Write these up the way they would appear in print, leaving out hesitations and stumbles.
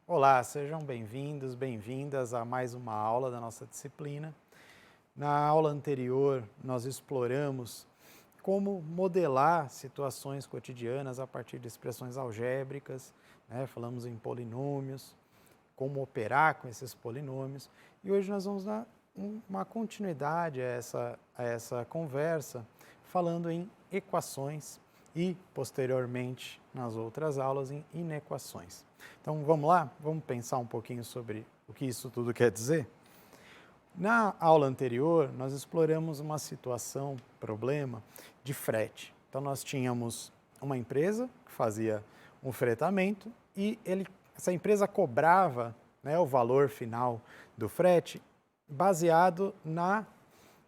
Olá, sejam bem-vindos, bem-vindas a mais uma aula da nossa disciplina. Na aula anterior, nós exploramos como modelar situações cotidianas a partir de expressões algébricas, né? Falamos em polinômios, como operar com esses polinômios, e hoje nós vamos dar uma continuidade a essa conversa, falando em equações e, posteriormente, nas outras aulas, em inequações. Então, vamos lá? Vamos pensar um pouquinho sobre o que isso tudo quer dizer? Na aula anterior, nós exploramos uma situação, problema, de frete. Então, nós tínhamos uma empresa que fazia um fretamento e essa empresa cobrava, né, o valor final do frete baseado na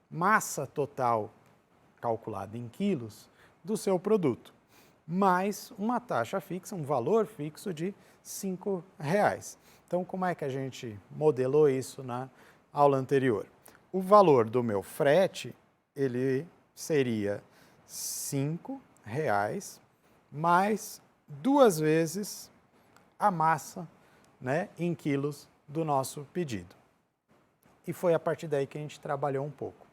massa total, calculada em quilos, do seu produto, mais uma taxa fixa, um valor fixo de R$5. Então, como é que a gente modelou isso na aula anterior? O valor do meu frete, ele seria R$5 mais 2 vezes a massa, né, em quilos do nosso pedido. E foi a partir daí que a gente trabalhou um pouco.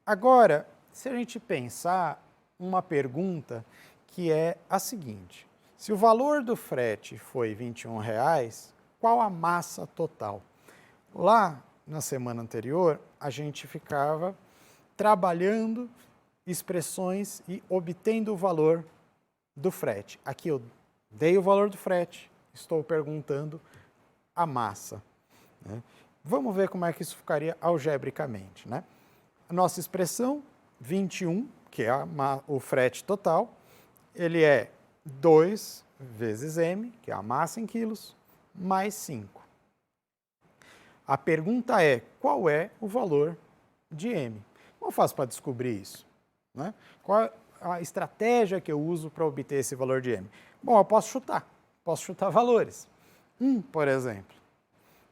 Agora, se a gente pensar uma pergunta que é a seguinte: se o valor do frete foi R$21, qual a massa total? Lá na semana anterior, a gente ficava trabalhando expressões e obtendo o valor do frete. Aqui eu dei o valor do frete, estou perguntando a massa, né? Vamos ver como é que isso ficaria algebricamente, né? A nossa expressão, 21, que é o frete total, ele é 2 vezes m, que é a massa em quilos, mais 5. A pergunta é, qual é o valor de m? Como eu faço para descobrir isso, né? Qual é a estratégia que eu uso para obter esse valor de m? Bom, eu posso chutar valores. 1, por exemplo.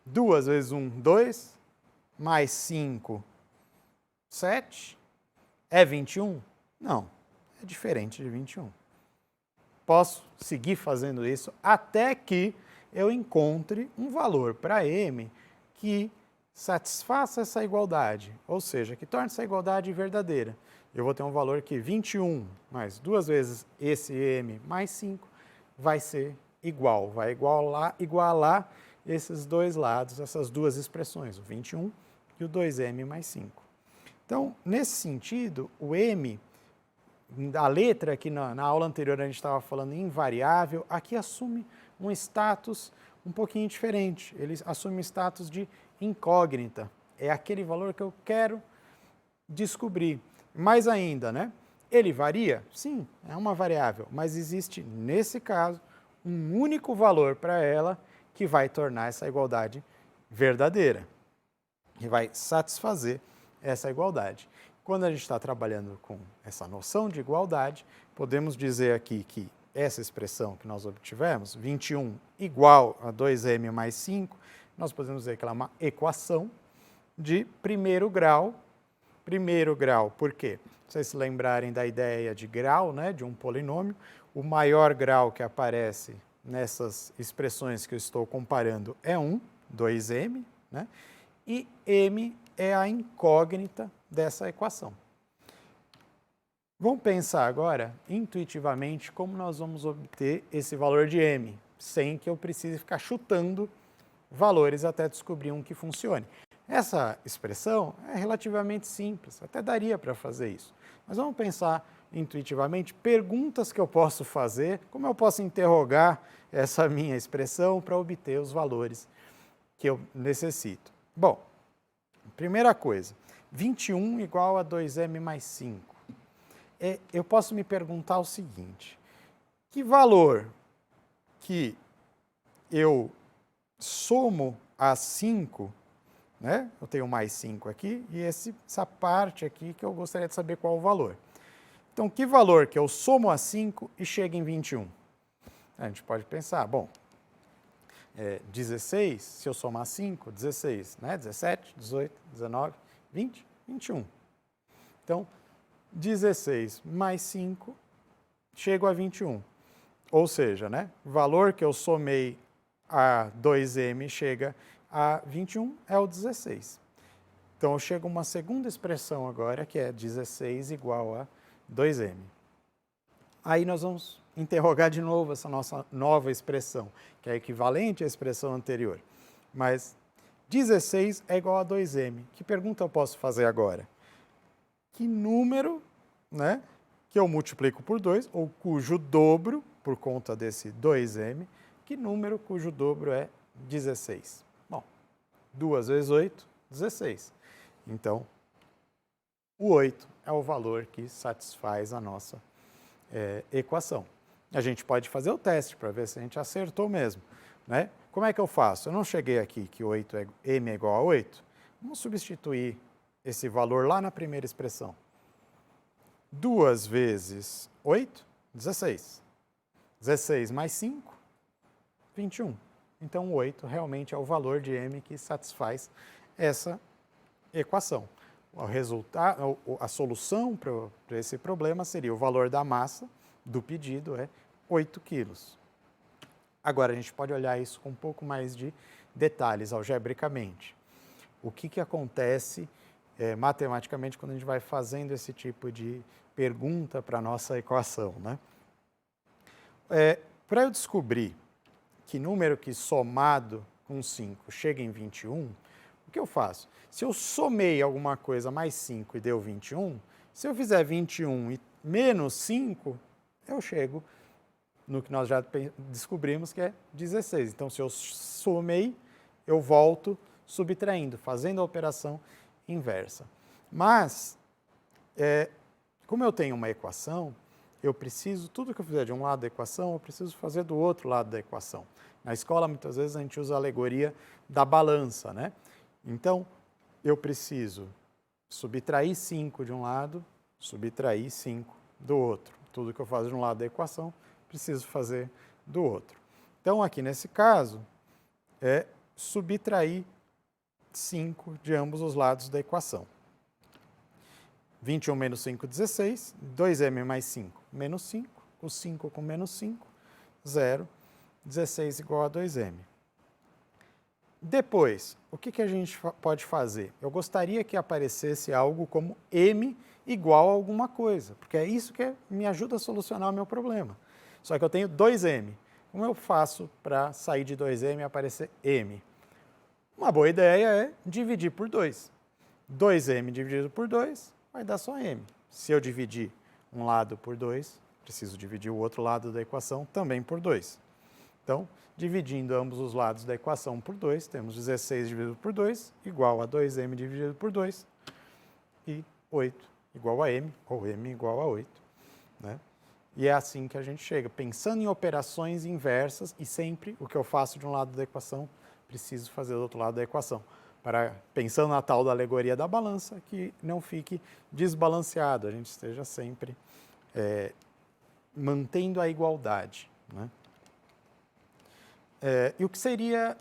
2 vezes 1, 2, mais 5, 7. É 21? Não, é diferente de 21. Posso seguir fazendo isso até que eu encontre um valor para m que satisfaça essa igualdade, ou seja, que torne essa igualdade verdadeira. Eu vou ter um valor que 21 mais 2 vezes esse m mais 5 vai ser igual, vai igualar esses dois lados, essas duas expressões, o 21 e o 2m mais 5. Então, nesse sentido, o m, a letra que na aula anterior a gente estava falando em variável, aqui assume um status um pouquinho diferente. Ele assume um status de incógnita. É aquele valor que eu quero descobrir. Mais ainda, né? Ele varia? Sim, é uma variável, mas existe, nesse caso, um único valor para ela que vai tornar essa igualdade verdadeira, que vai satisfazer essa igualdade. Quando a gente está trabalhando com essa noção de igualdade, podemos dizer aqui que essa expressão que nós obtivemos, 21 igual a 2m mais 5, nós podemos dizer que ela é uma equação de primeiro grau. Primeiro grau, por quê? Se vocês se lembrarem da ideia de grau, né, de um polinômio, o maior grau que aparece nessas expressões que eu estou comparando é 1, 2m, né? E m é a incógnita dessa equação. Vamos pensar agora, intuitivamente, como nós vamos obter esse valor de m, sem que eu precise ficar chutando valores até descobrir um que funcione. Essa expressão é relativamente simples, até daria para fazer isso. Mas vamos pensar intuitivamente perguntas que eu posso fazer, como eu posso interrogar essa minha expressão para obter os valores que eu necessito. Bom, primeira coisa, 21 igual a 2m mais 5. Eu posso me perguntar o seguinte: que valor que eu somo a 5, né? Eu tenho mais 5 aqui e essa parte aqui que eu gostaria de saber qual o valor. Então, que valor que eu somo a 5 e chega em 21? A gente pode pensar, bom, 16, se eu somar 5, 16, né? 17, 18, 19, 20, 21. Então, 16 mais 5, chego a 21. Ou seja, né, o valor que eu somei a 2m chega a 21 é o 16. Então, eu chego a uma segunda expressão agora, que é 16 igual a 2m. Aí nós vamos interrogar de novo essa nossa nova expressão, que é equivalente à expressão anterior. Mas 16 é igual a 2m. Que pergunta eu posso fazer agora? Que número, né, que eu multiplico por 2, ou cujo dobro, por conta desse 2m, que número cujo dobro é 16? Bom, 2 vezes 8, 16. Então, o 8 é o valor que satisfaz a nossa equação. A gente pode fazer o teste para ver se a gente acertou mesmo, né? Como é que eu faço? Eu não cheguei aqui que m é igual a 8. Vamos substituir esse valor lá na primeira expressão. 2 vezes 8, 16. 16 mais 5, 21. Então, o 8 realmente é o valor de m que satisfaz essa equação. O resultado, a solução para esse problema seria o valor da massa do pedido é 8 quilos. Agora, a gente pode olhar isso com um pouco mais de detalhes, algebricamente. O que acontece matematicamente quando a gente vai fazendo esse tipo de pergunta para a nossa equação, né? Para eu descobrir que número que somado com 5 chega em 21, o que eu faço? Se eu somei alguma coisa mais 5 e deu 21, se eu fizer 21 e menos 5, eu chego no que nós já descobrimos, que é 16. Então, se eu somei, eu volto subtraindo, fazendo a operação inversa. Mas, como eu tenho uma equação, eu preciso, tudo que eu fizer de um lado da equação, eu preciso fazer do outro lado da equação. Na escola, muitas vezes, a gente usa a alegoria da balança, né? Então, eu preciso subtrair 5 de um lado, subtrair 5 do outro. Tudo que eu faço de um lado da equação, preciso fazer do outro. Então, aqui nesse caso, é subtrair 5 de ambos os lados da equação. 21 menos 5, 16. 2m mais 5, menos 5. O 5 com menos 5, 0. 16 igual a 2m. Depois, o que a gente pode fazer? Eu gostaria que aparecesse algo como m igual a alguma coisa, porque é isso que me ajuda a solucionar o meu problema. Só que eu tenho 2m. Como eu faço para sair de 2m e aparecer m? Uma boa ideia é dividir por 2. 2m dividido por 2 vai dar só m. Se eu dividir um lado por 2, preciso dividir o outro lado da equação também por 2. Então, dividindo ambos os lados da equação por 2, temos 16 dividido por 2 igual a 2m dividido por 2 e 8 igual a m, ou m igual a 8. Né? E é assim que a gente chega, pensando em operações inversas, e sempre o que eu faço de um lado da equação, preciso fazer do outro lado da equação. Pensando na tal da alegoria da balança, que não fique desbalanceado, a gente esteja sempre mantendo a igualdade. Né? E o que seria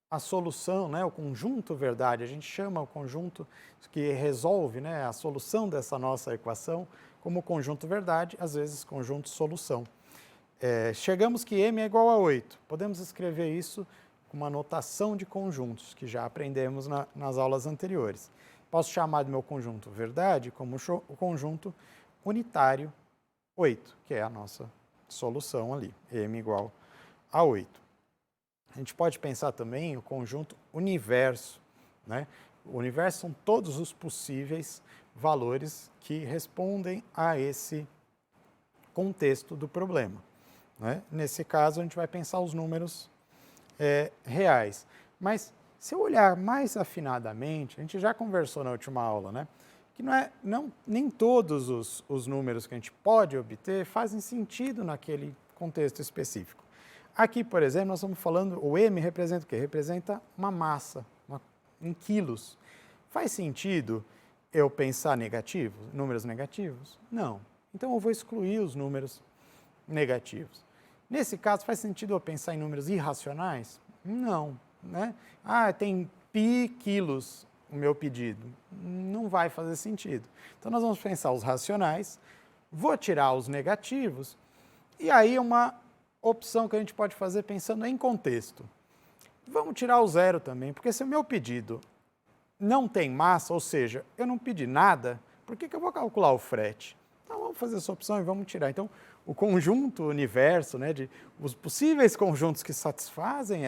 a solução, né, o conjunto verdade? A gente chama o conjunto que resolve, né, a solução dessa nossa equação como conjunto verdade, às vezes conjunto solução. Chegamos que m é igual a 8. Podemos escrever isso com uma notação de conjuntos, que já aprendemos nas aulas anteriores. Posso chamar do meu conjunto verdade como o conjunto unitário 8, que é a nossa solução ali, m igual a 8. A gente pode pensar também o conjunto universo, né? O universo são todos os possíveis valores que respondem a esse contexto do problema. Né? Nesse caso, a gente vai pensar os números reais. Mas, se eu olhar mais afinadamente, a gente já conversou na última aula, né? Que nem todos os números que a gente pode obter fazem sentido naquele contexto específico. Aqui, por exemplo, nós estamos falando, o m representa o quê? Representa uma massa, em quilos. Faz sentido eu pensar números negativos? Não. Então, eu vou excluir os números negativos. Nesse caso, faz sentido eu pensar em números irracionais? Não. Né? Tem π quilos. o meu pedido? Não vai fazer sentido. Então, nós vamos pensar os racionais, vou tirar os negativos, e aí uma opção que a gente pode fazer pensando em contexto. Vamos tirar o zero também, porque se o meu pedido não tem massa, ou seja, eu não pedi nada, por que eu vou calcular o frete? Então, vamos fazer essa opção e vamos tirar. Então, o conjunto, o universo, né, de os possíveis conjuntos que satisfazem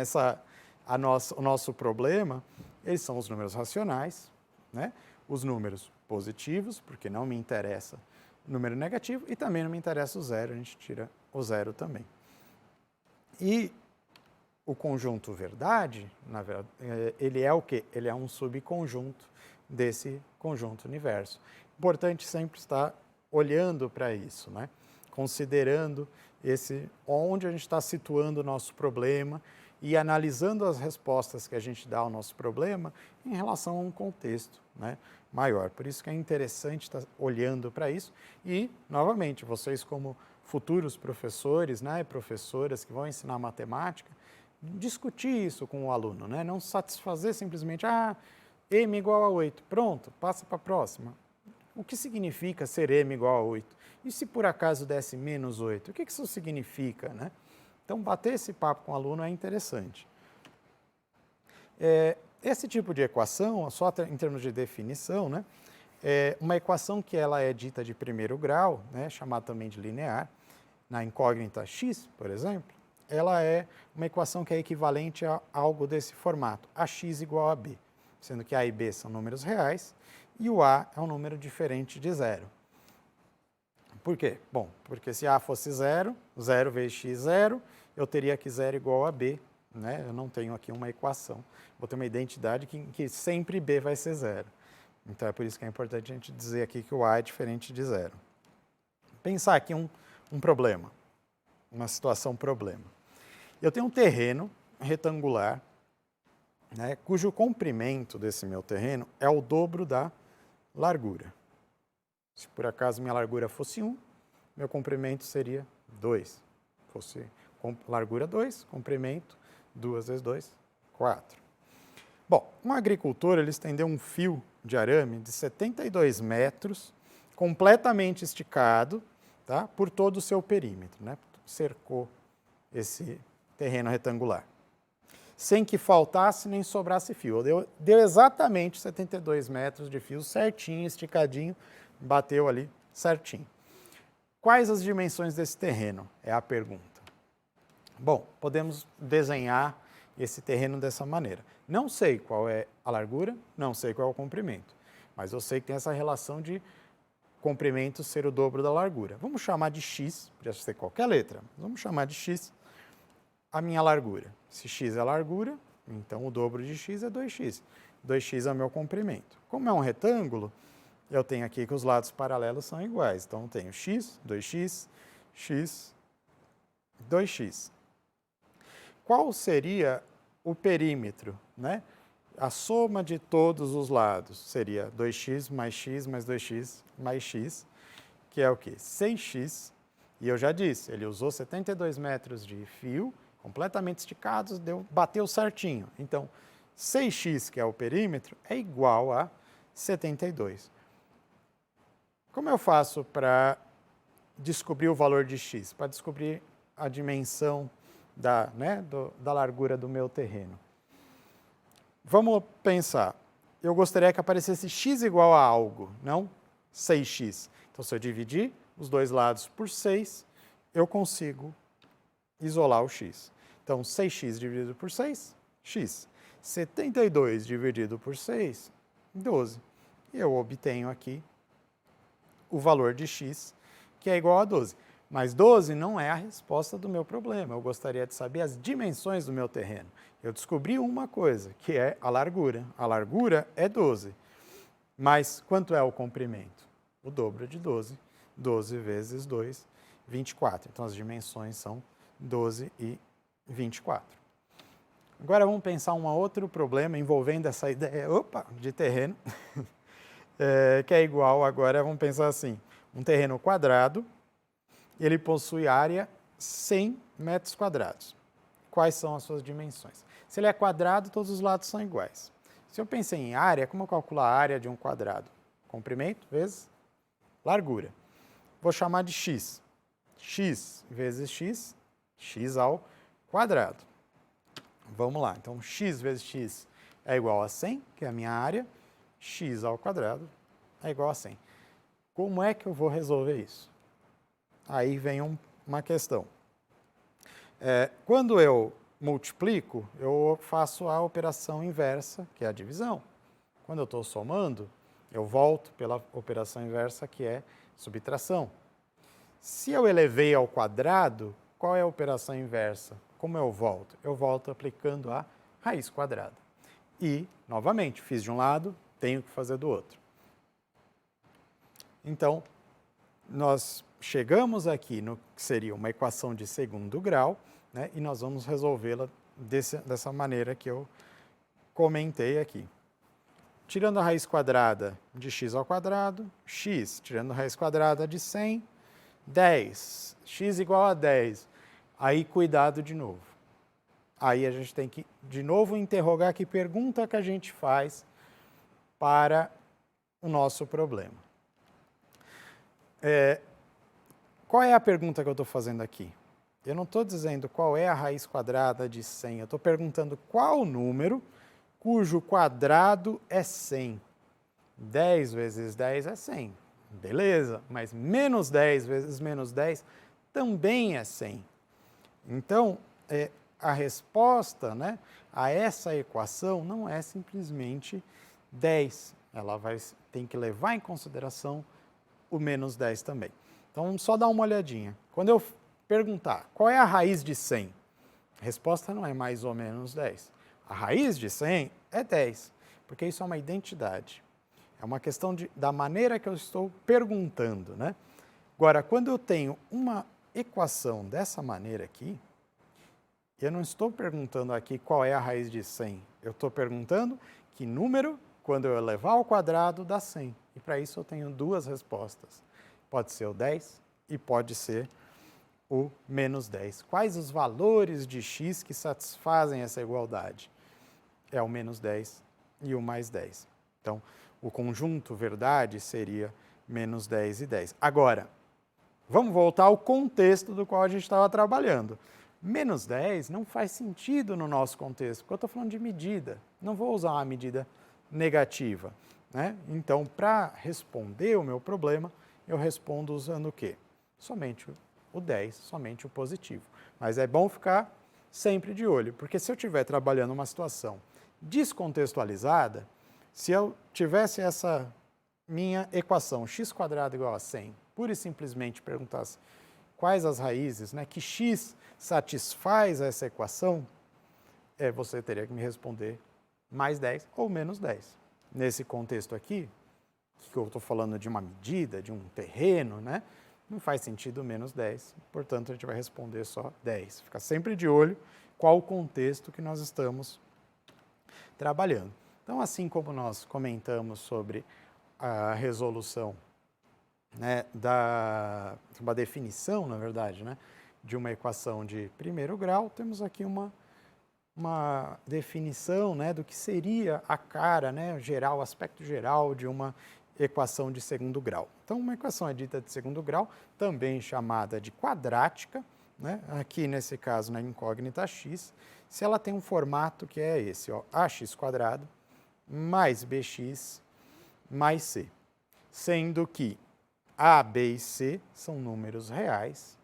o nosso problema, eles são os números racionais, né, os números positivos, porque não me interessa o número negativo, e também não me interessa o zero, a gente tira o zero também. E o conjunto verdade, na verdade, ele é o quê? Ele é um subconjunto desse conjunto universo. Importante sempre estar olhando para isso, né? Considerando onde a gente está situando o nosso problema e analisando as respostas que a gente dá ao nosso problema em relação a um contexto, né, maior. Por isso que é interessante estar olhando para isso e, novamente, vocês como futuros professores, né, professoras que vão ensinar matemática, discutir isso com o aluno, né? Não satisfazer simplesmente, m igual a 8, pronto, passa para a próxima. O que significa ser m igual a 8? E se por acaso desse menos 8? O que isso significa, né? Então, bater esse papo com o aluno é interessante. Esse tipo de equação, só em termos de definição, né, é uma equação que ela é dita de primeiro grau, né, chamada também de linear, na incógnita x, por exemplo, ela é uma equação que é equivalente a algo desse formato, ax igual a b, sendo que a e b são números reais e o a é um número diferente de zero. Por quê? Bom, porque se a fosse zero, 0 vezes x, 0, eu teria aqui 0 igual a b, né? Eu não tenho aqui uma equação. Vou ter uma identidade que sempre b vai ser 0. Então, é por isso que é importante a gente dizer aqui que o a é diferente de 0. Pensar aqui um problema, uma situação problema. Eu tenho um terreno retangular, né, cujo comprimento desse meu terreno é o dobro da largura. Se por acaso minha largura fosse 1, meu comprimento seria 2. Fosse largura 2, comprimento 2 vezes 2, 4. Bom, um agricultor ele estendeu um fio de arame de 72 metros, completamente esticado, tá, por todo o seu perímetro, né, cercou esse terreno retangular, sem que faltasse nem sobrasse fio. Deu exatamente 72 metros de fio, certinho, esticadinho, bateu ali certinho. Quais as dimensões desse terreno? É a pergunta. Bom, podemos desenhar esse terreno dessa maneira. Não sei qual é a largura, não sei qual é o comprimento, mas eu sei que tem essa relação de comprimento ser o dobro da largura. Vamos chamar de x, podia ser qualquer letra, vamos chamar de x a minha largura. Se x é a largura, então o dobro de x é 2x. 2x é o meu comprimento. Como é um retângulo, eu tenho aqui que os lados paralelos são iguais. Então, eu tenho x, 2x, x, 2x. Qual seria o perímetro, né? A soma de todos os lados seria 2x mais 2x mais x, que é o quê? 6x. E eu já disse, ele usou 72 metros de fio, completamente esticados, bateu certinho. Então, 6x, que é o perímetro, é igual a 72. Como eu faço para descobrir o valor de x? Para descobrir a dimensão da largura do meu terreno. Vamos pensar. Eu gostaria que aparecesse x igual a algo, não 6x. Então, se eu dividir os dois lados por 6, eu consigo isolar o x. Então, 6x dividido por 6, x. 72 dividido por 6, 12. E eu obtenho aqui o valor de x, que é igual a 12. Mas 12 não é a resposta do meu problema. Eu gostaria de saber as dimensões do meu terreno. Eu descobri uma coisa, que é a largura. A largura é 12. Mas quanto é o comprimento? O dobro de 12. 12 vezes 2, 24. Então, as dimensões são 12 e 24. Agora, vamos pensar um outro problema envolvendo essa ideia de terreno, que é igual, agora vamos pensar assim, um terreno quadrado, ele possui área 100 metros quadrados. Quais são as suas dimensões? Se ele é quadrado, todos os lados são iguais. Se eu pensei em área, como eu calculo a área de um quadrado? Comprimento vezes largura. Vou chamar de x. X vezes x, x ao quadrado. Vamos lá, então x vezes x é igual a 100, que é a minha área, x ao quadrado é igual a 100. Como é que eu vou resolver isso? Aí vem uma questão. Quando eu multiplico, eu faço a operação inversa, que é a divisão. Quando eu estou somando, eu volto pela operação inversa, que é subtração. Se eu elevei ao quadrado, qual é a operação inversa? Como eu volto? Eu volto aplicando a raiz quadrada. E, novamente, fiz de um lado, tenho que fazer do outro. Então, nós chegamos aqui no que seria uma equação de segundo grau, né, e nós vamos resolvê-la dessa maneira que eu comentei aqui. Tirando a raiz quadrada de x ao quadrado, x, tirando a raiz quadrada de 100, 10, x igual a 10. Aí, cuidado de novo. Aí a gente tem que, de novo, interrogar que pergunta que a gente faz para o nosso problema. Qual é a pergunta que eu estou fazendo aqui? Eu não estou dizendo qual é a raiz quadrada de 100, eu estou perguntando qual número cujo quadrado é 100. 10 vezes 10 é 100. Beleza, mas menos 10 vezes menos 10 também é 100. Então, a resposta, né, a essa equação não é simplesmente 10. Ela tem que levar em consideração o menos 10 também. Então, vamos só dar uma olhadinha. Quando eu perguntar qual é a raiz de 100, a resposta não é mais ou menos 10. A raiz de 100 é 10, porque isso é uma identidade. É uma questão da maneira que eu estou perguntando, né? Agora, quando eu tenho uma equação dessa maneira aqui, eu não estou perguntando aqui qual é a raiz de 100. Eu estou perguntando que número, quando eu elevar ao quadrado, dá 100. E para isso eu tenho duas respostas. Pode ser o 10 e pode ser o menos 10. Quais os valores de x que satisfazem essa igualdade? É o menos 10 e o mais 10. Então, o conjunto verdade seria menos 10 e 10. Agora, vamos voltar ao contexto do qual a gente estava trabalhando. Menos 10 não faz sentido no nosso contexto, porque eu estou falando de medida. Não vou usar uma medida negativa, né? Então, para responder o meu problema, eu respondo usando o quê? Somente o 10, somente o positivo. Mas é bom ficar sempre de olho, porque se eu estiver trabalhando uma situação descontextualizada, se eu tivesse essa minha equação x² igual a 100, pura e simplesmente perguntasse quais as raízes, né, que x satisfaz essa equação, você teria que me responder mais 10 ou menos 10. Nesse contexto aqui, que eu estou falando de uma medida, de um terreno, né, não faz sentido menos 10, portanto a gente vai responder só 10. Fica sempre de olho qual o contexto que nós estamos trabalhando. Então, assim como nós comentamos sobre a resolução, né, uma definição, na verdade, né, de uma equação de primeiro grau, temos aqui uma definição, né, do que seria a cara, né, geral, o aspecto geral de uma equação de segundo grau. Então, uma equação é dita de segundo grau, também chamada de quadrática, né, aqui nesse caso na incógnita x, se ela tem um formato que é esse, ó, ax² mais bx mais c, sendo que a, b e c são números reais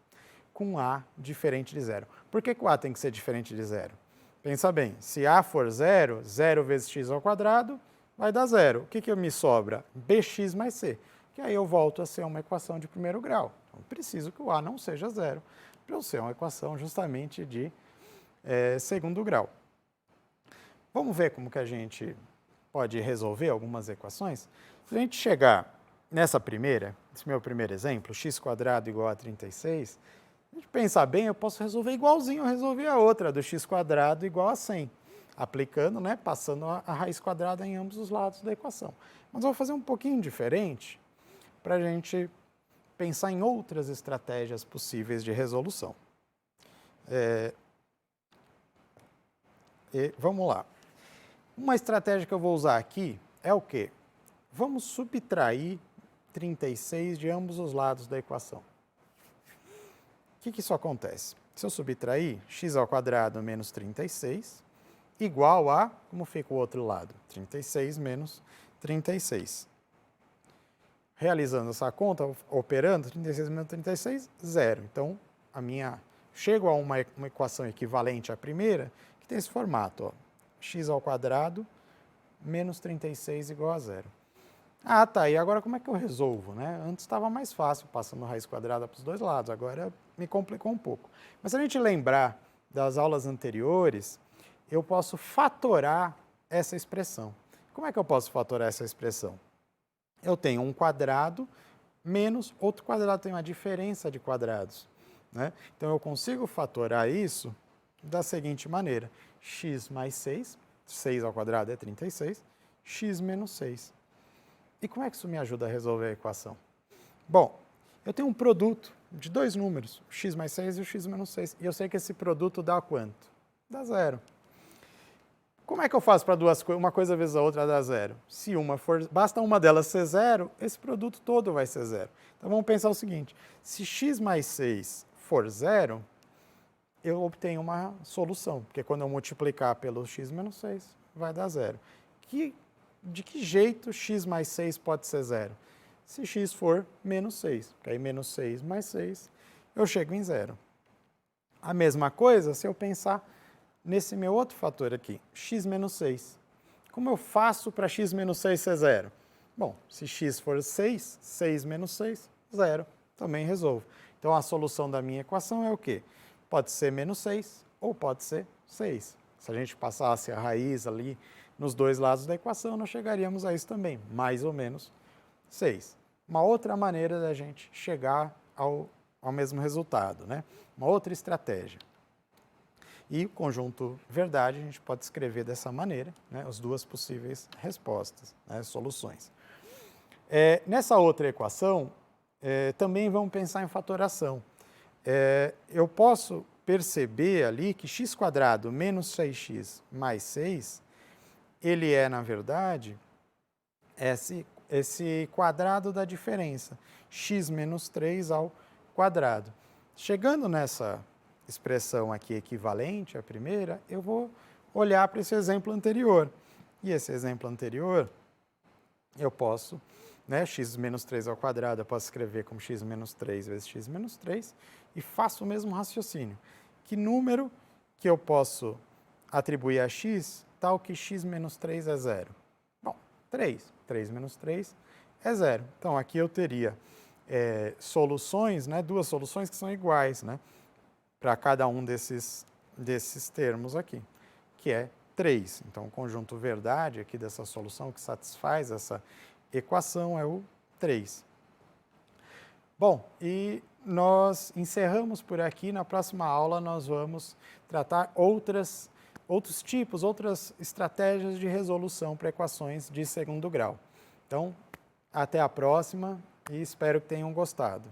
com a diferente de zero. Por que o a tem que ser diferente de zero? Pensa bem, se a for zero, 0 vezes x² vai dar zero. O que me sobra? bx mais c, que aí eu volto a ser uma equação de primeiro grau. Então, preciso que o a não seja zero, para eu ser uma equação justamente de segundo grau. Vamos ver como que a gente pode resolver algumas equações? Se a gente chegar nessa primeira, esse meu primeiro exemplo, x² igual a 36, se a gente pensar bem, eu posso resolver igualzinho eu resolvi a outra, do x² igual a 100, aplicando, né, passando a raiz quadrada em ambos os lados da equação. Mas eu vou fazer um pouquinho diferente para a gente pensar em outras estratégias possíveis de resolução. Vamos lá. Uma estratégia que eu vou usar aqui é o quê? Vamos subtrair 36 de ambos os lados da equação. O que isso acontece? Se eu subtrair x² menos 36 igual a, como fica o outro lado? 36 menos 36. Realizando essa conta, operando, 36 menos 36, 0. Então, chego a uma equação equivalente à primeira, que tem esse formato, ó, x² menos 36 igual a 0. Ah, tá, e agora como é que eu resolvo, né? Antes estava mais fácil, passando raiz quadrada para os dois lados, agora me complicou um pouco. Mas se a gente lembrar das aulas anteriores, eu posso fatorar essa expressão. Como é que eu posso fatorar essa expressão? Eu tenho um quadrado menos outro quadrado, tem uma diferença de quadrados, né? Então, eu consigo fatorar isso da seguinte maneira. X mais 6, 6² é 36, x menos 6. E como é que isso me ajuda a resolver a equação? Bom, eu tenho um produto de dois números, o x mais 6 e o x menos 6, e eu sei que esse produto dá quanto? Dá 0. Como é que eu faço para uma coisa vezes a outra dar 0? Se basta uma delas ser 0, esse produto todo vai ser 0. Então vamos pensar o seguinte, se x mais 6 for 0, eu obtenho uma solução, porque quando eu multiplicar pelo x menos 6, vai dar 0. De que jeito x mais 6 pode ser 0? Se x for menos 6, porque aí menos 6 mais 6, eu chego em 0. A mesma coisa se eu pensar nesse meu outro fator aqui, x menos 6. Como eu faço para x menos 6 ser 0? Bom, se x for 6, 6 menos 6, 0. Também resolvo. Então, a solução da minha equação é o quê? Pode ser menos 6 ou pode ser 6. Se a gente passasse a raiz ali nos dois lados da equação, nós chegaríamos a isso também, mais ou menos 6. Uma outra maneira da gente chegar ao mesmo resultado, né? Uma outra estratégia. E o conjunto verdade a gente pode escrever dessa maneira, né? As duas possíveis respostas, né? Soluções. Nessa outra equação, também vamos pensar em fatoração. Eu posso perceber ali que x² menos 6x mais 6, ele é, na verdade, esse quadrado da diferença, x menos 3 ao quadrado. Chegando nessa expressão aqui equivalente à primeira, eu vou olhar para esse exemplo anterior. E esse exemplo anterior, eu posso, né, x menos 3 ao quadrado, eu posso escrever como x menos 3 vezes x menos 3 e faço o mesmo raciocínio. Que número que eu posso atribuir a x, tal que x menos 3 é 0? Bom, 3. 3 menos 3 é 0. Então, aqui eu teria soluções, né, duas soluções que são iguais, né, para cada um desses termos aqui, que é 3. Então, o conjunto verdade aqui dessa solução que satisfaz essa equação é o 3. Bom, e nós encerramos por aqui. Na próxima aula nós vamos tratar outros tipos, outras estratégias de resolução para equações de segundo grau. Então, até a próxima e espero que tenham gostado.